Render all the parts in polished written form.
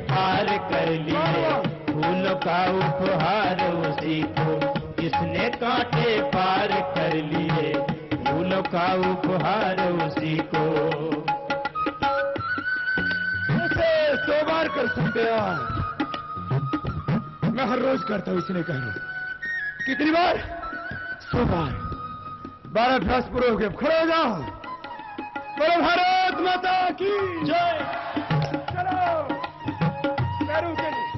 पार कर लिए, फूलों का उपहार उसी को जिसने कांटे पार कर लिए, फूलों का उपहार उसी को। उसे 100 बार कर सकते हैं, मैं हर रोज करता हूं, इसलिए कह रहा हूं। कितनी बार? 100 बार। 12 अभ्यास पूरे हो गए, खड़े हो जाओ। बोलो भारत माता की जय। चलो पैरों के लिए।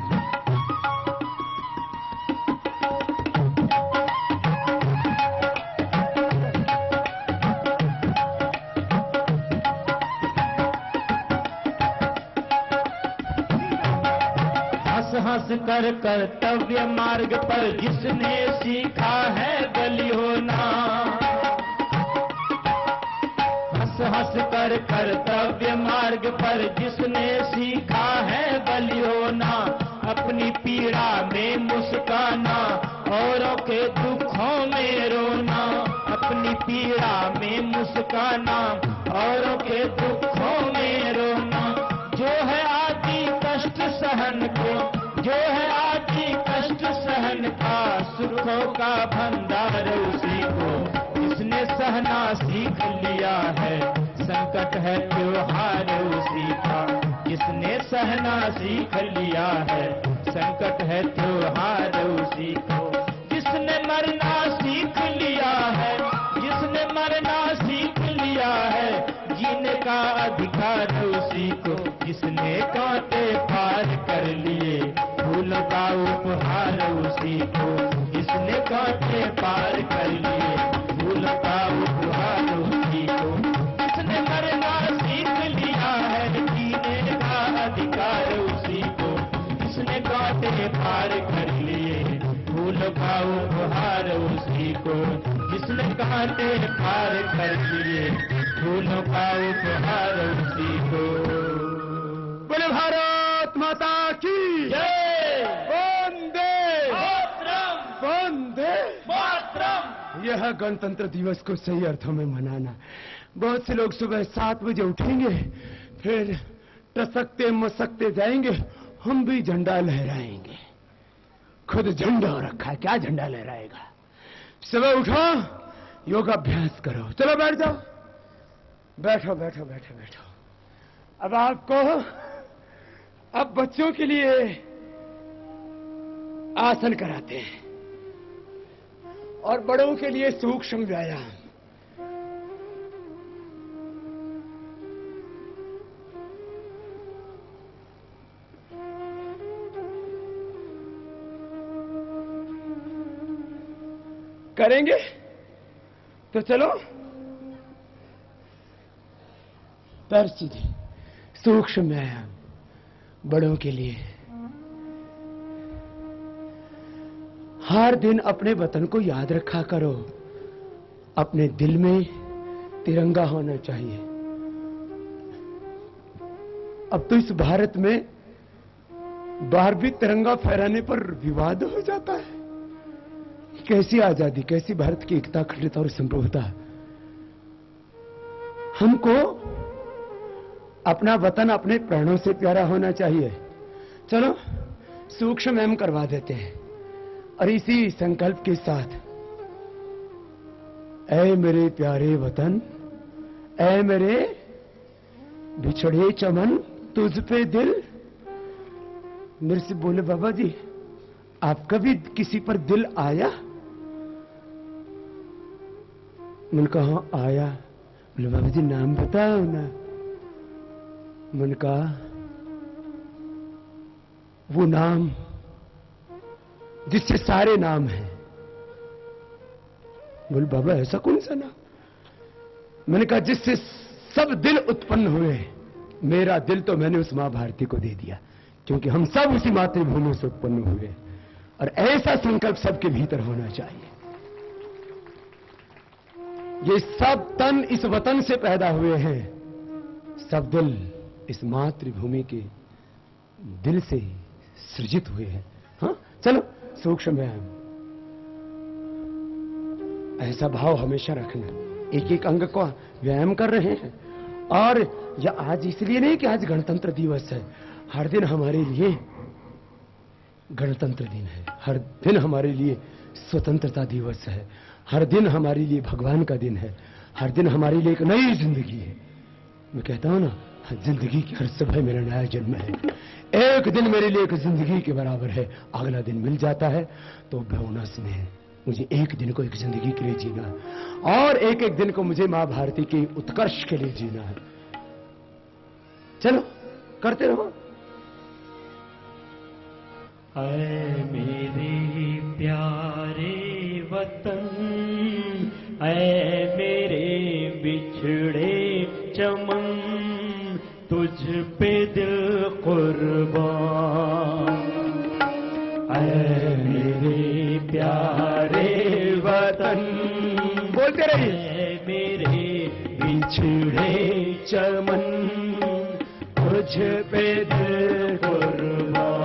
हंस हंस कर कर्तव्य मार्ग पर जिसने सीखा है बलि होना, हंस हंस कर कर्तव्य मार्ग पर जिसने सीखा है बलि होना, अपनी पीड़ा में मुस्काना औरों के दुखों में रोना, अपनी पीड़ा में मुस्काना औरों के दुखों में रोना, जो है आदि कष्ट सहन को, जो है आदि कष्ट सहन का, सुखों का भंडार उसी को जिसने सहना सीख लिया है, संकट है त्योहार उसी का जिसने सहना सीख लिया है, संकट है त्योहार उसी को जिसने मरना सीख लिया है, जिसने मरना सीख लिया है, जीने का अधिकार उसी को जिसने कांटे पार कर लिए, फूलों का उपहार उसी को जिसने कांटे पार कर लिए, फूलों का उपहार उसी को जिसने मरना सीख लिया है, जीने का अधिकार उसी को जिसने कांटे पार कर लिए, फूलों का उपहार उसी को जिसने कांटे पार कर लिए, फूलों का उपहार उसी को। बोले भारत माता की जय। वंदे मातरम। वंदे मातरम। यह गणतंत्र दिवस को सही अर्थों में मनाना। बहुत से लोग सुबह 7 बजे उठेंगे, फिर टसकते मसकते जाएंगे, हम भी झंडा लहराएंगे। खुद झंडा हो रखा है, क्या झंडा लहराएगा? सुबह उठो, योगाभ्यास करो। चलो बैठ जाओ, बैठो बैठो बैठो बैठो। अब आपको, अब बच्चों के लिए आसन कराते हैं और बड़ों के लिए सूक्ष्म व्यायाम। करेंगे तो चलो, पैर सीधे, सूक्ष्म व्यायाम बड़ों के लिए। हर दिन अपने वतन को याद रखा करो, अपने दिल में तिरंगा होना चाहिए। अब तो इस भारत में बाहर भी तिरंगा फहराने पर विवाद हो जाता है। कैसी आजादी, कैसी भारत की एकता, अखंडता और संप्रभुता। हमको अपना वतन अपने प्राणों से प्यारा होना चाहिए। चलो सूक्ष्म व्यायाम करवा देते हैं और इसी संकल्प के साथ, ऐ मेरे प्यारे वतन, ऐ मेरे बिछड़े चमन, तुझ पे दिल। मेरे से बोले, बाबा जी आपका भी किसी पर दिल आया? मैंने कहा हाँ आया। बोले बाबा जी नाम बताओ ना। मैंने कहा वो नाम जिससे सारे नाम हैं। बोले बाबा ऐसा कौन सा नाम? मैंने कहा जिससे सब दिल उत्पन्न हुए। मेरा दिल तो मैंने उस मां भारती को दे दिया, क्योंकि हम सब उसी मातृभूमि से उत्पन्न हुए, और ऐसा संकल्प सबके भीतर होना चाहिए। ये सब तन इस वतन से पैदा हुए हैं, सब दिल इस मातृभूमि के दिल से सृजित हुए हैं। हाँ चलो सूक्ष्म व्यायाम, ऐसा भाव हमेशा रखना। एक एक अंग को व्यायाम कर रहे हैं। और यह आज इसलिए नहीं कि आज गणतंत्र दिवस है, हर दिन हमारे लिए गणतंत्र दिन है, हर दिन हमारे लिए स्वतंत्रता दिवस है, हर दिन हमारे लिए भगवान का दिन है, हर दिन हमारे लिए एक नई जिंदगी है। मैं कहता हूं ना, जिंदगी की हर सुबह मेरा नया जन्म है। एक दिन मेरे लिए एक जिंदगी के बराबर है। अगला दिन मिल जाता है तो बोनस में है। मुझे एक दिन को एक जिंदगी के लिए जीना है और एक एक दिन को मुझे मां भारती के उत्कर्ष के लिए जीना है। चलो करते रहो। ऐ मेरे प्यारे वतन, ऐ मेरे बिछड़े चमन, तुझ पे दिल कुर्बान। ऐ मेरे प्यारे वतन, बोलते रहिए। ऐ मेरे बिछड़े चमन, तुझ पे दिल कुर्बान।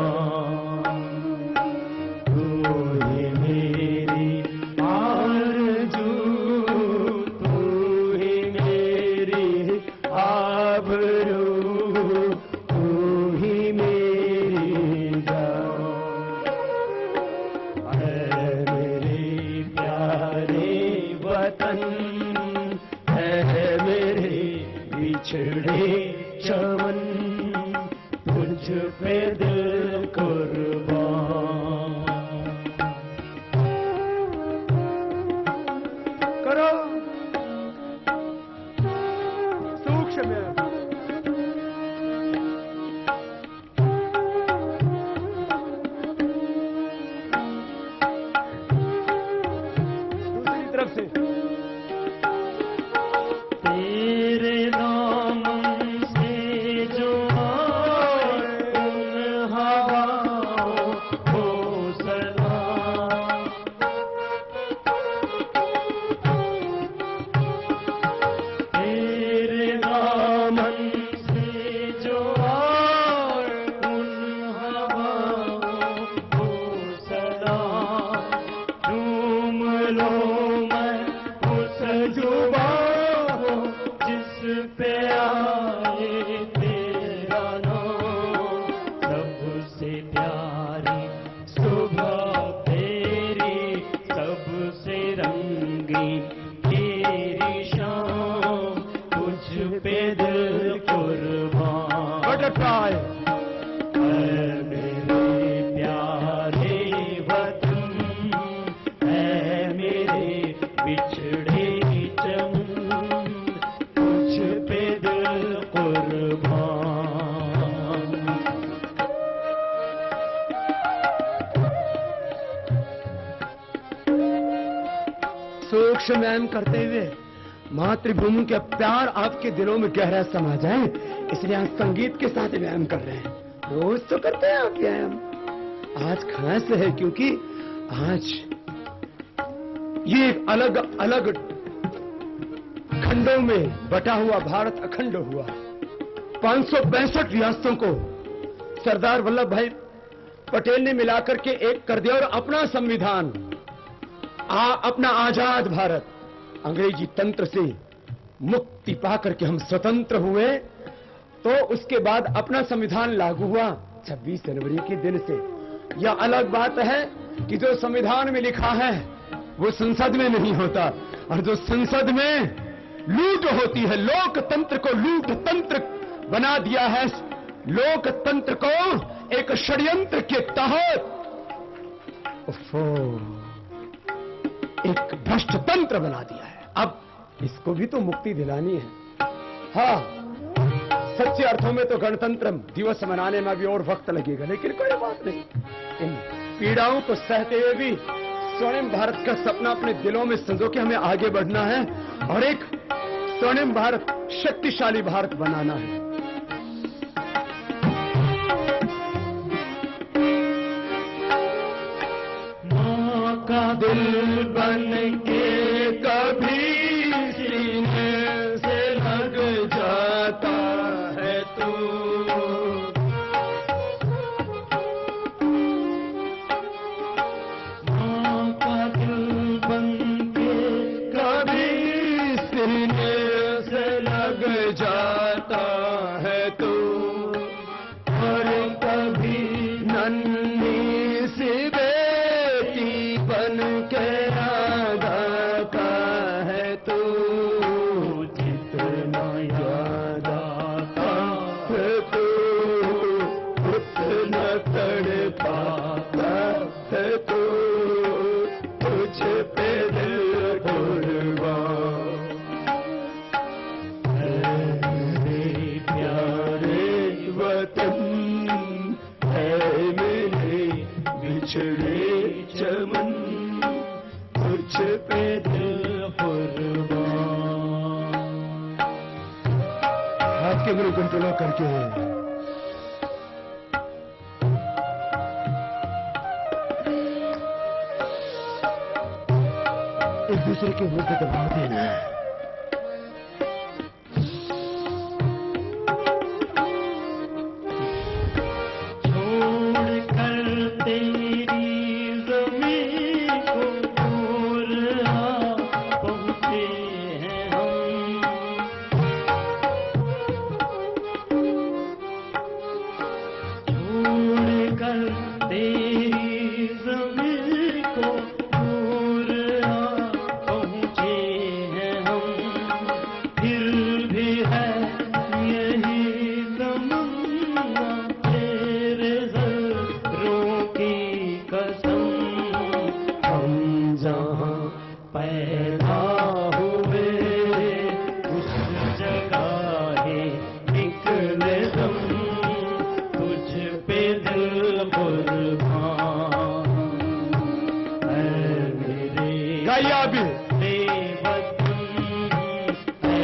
बिछड़े चमन, तुझ पे दिल कुर्बान। करो सूक्ष्म में। दूसरी तरफ से व्यायाम करते हुए मातृभूमि के प्यार आपके दिलों में गहरा समा जाए, इसलिए आज संगीत के साथ व्यायाम कर रहे हैं। रोज तो करते हैं आप व्यायाम, आज खास है क्योंकि आज ये अलग अलग खंडों में बटा हुआ भारत अखंड हुआ। 562 रियासतों को सरदार वल्लभ भाई पटेल ने मिलाकर के एक कर दिया और अपना संविधान, अपना आजाद भारत अंग्रेजी तंत्र से मुक्ति पाकर के हम स्वतंत्र हुए। तो उसके बाद अपना संविधान लागू हुआ 26 जनवरी के दिन से। यह अलग बात है कि जो संविधान में लिखा है वो संसद में नहीं होता, और जो संसद में लूट होती है, लोकतंत्र को लूट तंत्र बना दिया है। लोकतंत्र को एक षड्यंत्र के तहत एक भ्रष्ट तंत्र बना दिया है। अब इसको भी तो मुक्ति दिलानी है। हाँ, सच्चे अर्थों में तो गणतंत्र दिवस मनाने में भी और वक्त लगेगा, लेकिन कोई बात नहीं। इन पीड़ाओं को सहते हुए भी स्वर्णिम भारत का सपना अपने दिलों में संजो के हमें आगे बढ़ना है और एक स्वर्णिम भारत, शक्तिशाली भारत बनाना है। मां का दिल बन के कभी सीने से लग जाता है तू, मां का दिल बन के कभी सीने से लग जाता है तू। और नन्ही सी बेटी बन के राधा का है तू, जितना याद आता है तू उतना तड़पाता है तू, तुझ पे दिल कुर्बान है मेरे प्यारे वतन, है मेरे बिछड़े चमन, तुझ पे दिल कुर्बान। हाथ के गुरु कंट्रोल करके एक दूसरे के मुंह पे दबा देना। छोड़ कर तेरी ज़मीं को दूर आ पहुँचे हैं हम, छोड़ कर तेरी ज़मीं को दूर आ पहुँचे हैं हम, फिर भी है यही तमन्ना तेरे ज़र्रों की कसम, हम जहां पैदा हुए उस जगह ही निकले हम, तुझ पे दिल कुर्बान है मेरे गाया भी बेवतन, है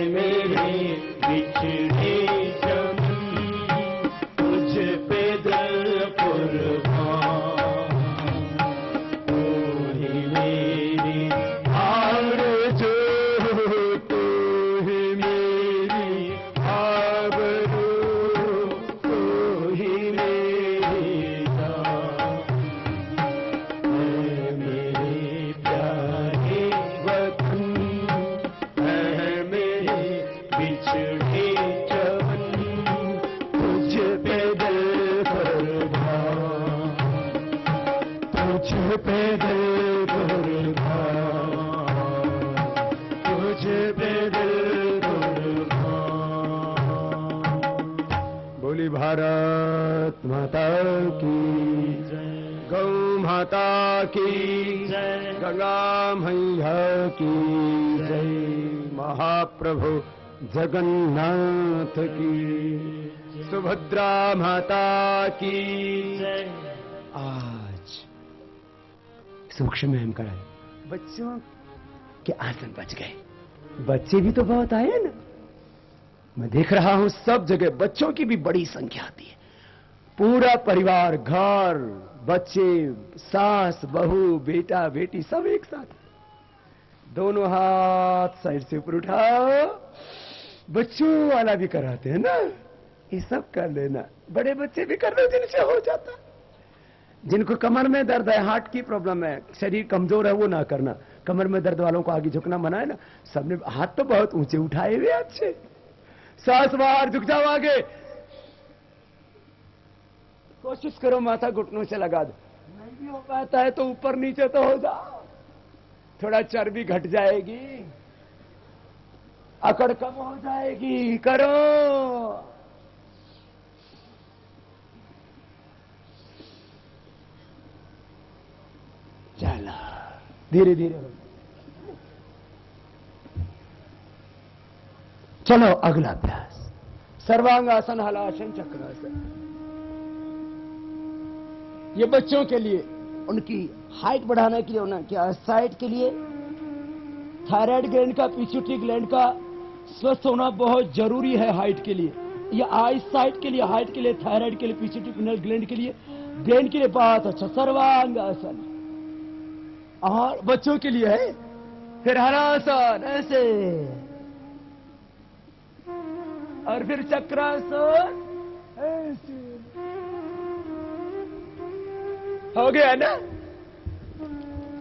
मेरे बिछड़े चमन, तुझ पे दिल कुर्बान, तू ही मेरी आरज़ू, तू ही मेरी आबरू, तू ही मेरी जान, है मेरे प्यारे वतन, है मेरे बिछड़े चमन, तुझ पे दिल कुर्बान, तुझ पे दिल कुर्बान, तुझ पे दिल कुर्बान। बोली भारत माता की जय, गौ माता की जय, गंगा मैया की जय, महाप्रभु जगन्नाथ की, सुभद्रा माता की जय। आज सूक्ष्म में हम कराए, बच्चों के आसन बच गए। बच्चे भी तो बहुत आए ना, मैं देख रहा हूं सब जगह बच्चों की भी बड़ी संख्या आती है। पूरा परिवार, घर, बच्चे, सास, बहू, बेटा, बेटी सब एक साथ। दोनों हाथ साइड से ऊपर उठाओ। बच्चों वाला भी कराते हैं ना, ये सब कर लेना। बड़े बच्चे भी कर लो जिनसे हो जाता। जिनको कमर में दर्द है, हार्ट की प्रॉब्लम है, शरीर कमजोर है, वो ना करना। कमर में दर्द वालों को आगे झुकना मना है ना। सबने हाथ तो बहुत ऊंचे उठाए हुए अच्छे। सांस बाहर, झुक जाओ आगे। कोशिश करो माथा घुटनों से लगा दो। नहीं भी हो पाता है तो ऊपर नीचे तो हो जाओ, थोड़ा चर्बी घट जाएगी, अकड़ कम हो जाएगी। करो। चला धीरे धीरे। चलो अगला अभ्यास, सर्वांगासन, हलासन, चक्रासन। ये बच्चों के लिए, उनकी हाइट बढ़ाने के लिए, उनकी साइट के लिए थायराइड ग्लैंड का, पिट्यूटरी ग्लैंड का स्वस्थ होना बहुत जरूरी है हाइट के लिए। ये आई साइट के लिए, हाइट के लिए, थायराइड के लिए, पिट्यूटरी ग्लैंड के लिए, ब्रेन के लिए बहुत अच्छा सर्वांगासन। और बच्चों के लिए है फिर हलासन ऐसे, और फिर चक्रासन ऐसे। हो गया ना?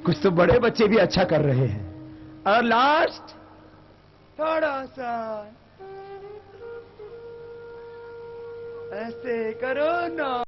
कुछ तो बड़े बच्चे भी अच्छा कर रहे हैं। और लास्ट थोड़ा सा ऐसे करो ना।